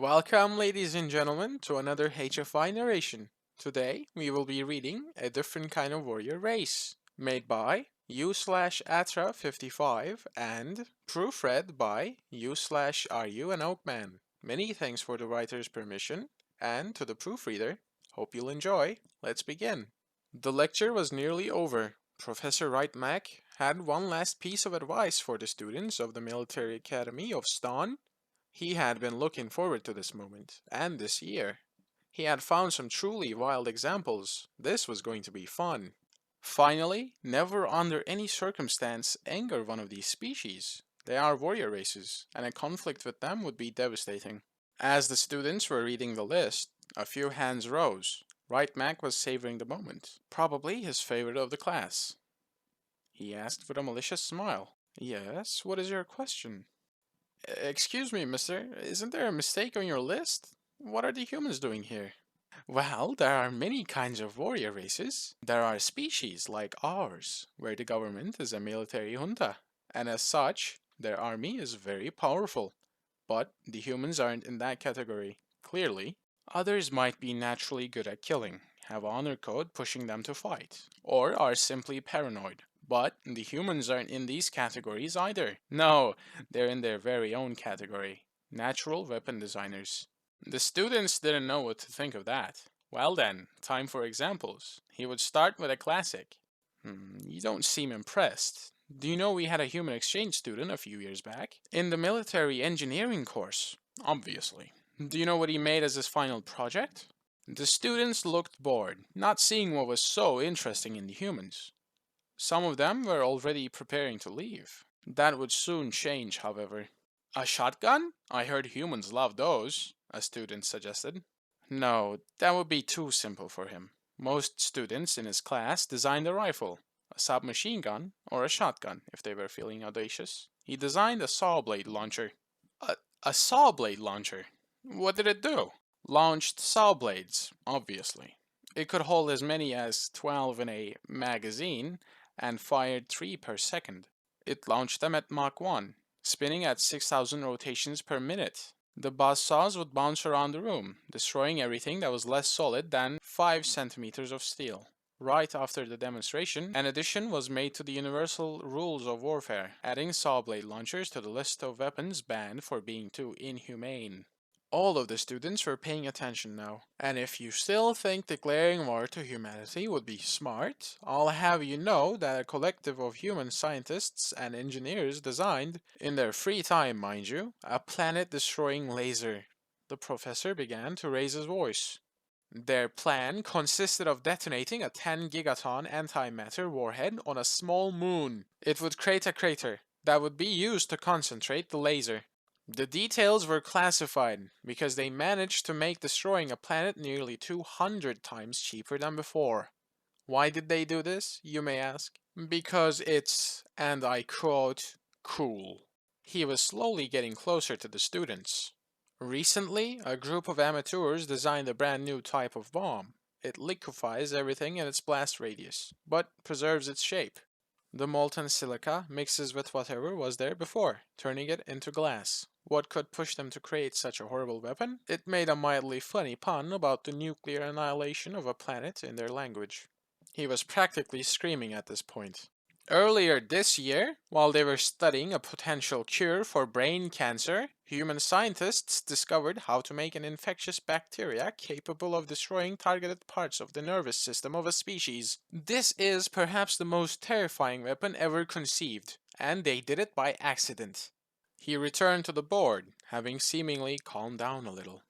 Welcome, ladies and gentlemen, to another HFY narration. Today, we will be reading a different kind of warrior race, made by u/atra55 and proofread by u/AreYouAnOakMan. Many thanks for the writer's permission, and to the proofreader. Hope you'll enjoy. Let's begin. The lecture was nearly over. Professor Wright Mac had one last piece of advice for the students of the Military Academy of Ston. He had been looking forward to this moment, and this year. He had found some truly wild examples. This was going to be fun. Finally, never under any circumstance anger one of these species. They are warrior races, and a conflict with them would be devastating. As the students were reading the list, a few hands rose. Wright Mac was savoring the moment, probably his favorite of the class. He asked with a malicious smile. Yes, what is your question? Excuse me, mister, isn't there a mistake on your list? What are the humans doing here? Well, there are many kinds of warrior races. There are species like ours, where the government is a military junta, and as such, their army is very powerful. But the humans aren't in that category, clearly. Others might be naturally good at killing, have honor code pushing them to fight, or are simply paranoid. But the humans aren't in these categories either. No, they're in their very own category. Natural weapon designers. The students didn't know what to think of that. Well then, time for examples. He would start with a classic. You don't seem impressed. Do you know we had a human exchange student a few years back? In the military engineering course, obviously. Do you know what he made as his final project? The students looked bored, not seeing what was so interesting in the humans. Some of them were already preparing to leave. That would soon change, however. A shotgun? I heard humans love those, a student suggested. No, that would be too simple for him. Most students in his class designed a rifle, a submachine gun, or a shotgun if they were feeling audacious. He designed a saw blade launcher. A saw blade launcher? What did it do? Launched saw blades, obviously. It could hold as many as 12 in a magazine, and fired 3 per second. It launched them at Mach 1, spinning at 6,000 rotations per minute. The buzz saws would bounce around the room, destroying everything that was less solid than 5 centimeters of steel. Right after the demonstration, an addition was made to the Universal Rules of Warfare, adding saw blade launchers to the list of weapons banned for being too inhumane. All of the students were paying attention now, and if you still think declaring war to humanity would be smart, I'll have you know that a collective of human scientists and engineers designed, in their free time mind you, a planet-destroying laser. The professor began to raise his voice. Their plan consisted of detonating a 10 gigaton antimatter warhead on a small moon. It would create a crater that would be used to concentrate the laser. The details were classified because they managed to make destroying a planet nearly 200 times cheaper than before. Why did they do this, you may ask? Because it's, and I quote, cool. He was slowly getting closer to the students. Recently, a group of amateurs designed a brand new type of bomb. It liquefies everything in its blast radius, but preserves its shape. The molten silica mixes with whatever was there before, turning it into glass. What could push them to create such a horrible weapon? It made a mildly funny pun about the nuclear annihilation of a planet in their language. He was practically screaming at this point. Earlier this year, while they were studying a potential cure for brain cancer, human scientists discovered how to make an infectious bacteria capable of destroying targeted parts of the nervous system of a species. This is perhaps the most terrifying weapon ever conceived, and they did it by accident. He returned to the board, having seemingly calmed down a little.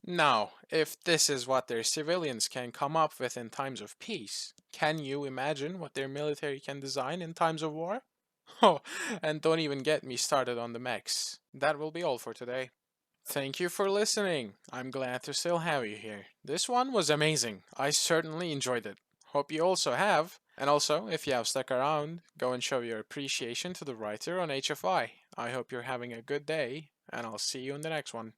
Now, if this is what their civilians can come up with in times of peace, can you imagine what their military can design in times of war? Oh, and don't even get me started on the mechs. That will be all for today. Thank you for listening. I'm glad to still have you here. This one was amazing. I certainly enjoyed it. Hope you also have. And also, if you have stuck around, go and show your appreciation to the writer on HFY. I hope you're having a good day, and I'll see you in the next one.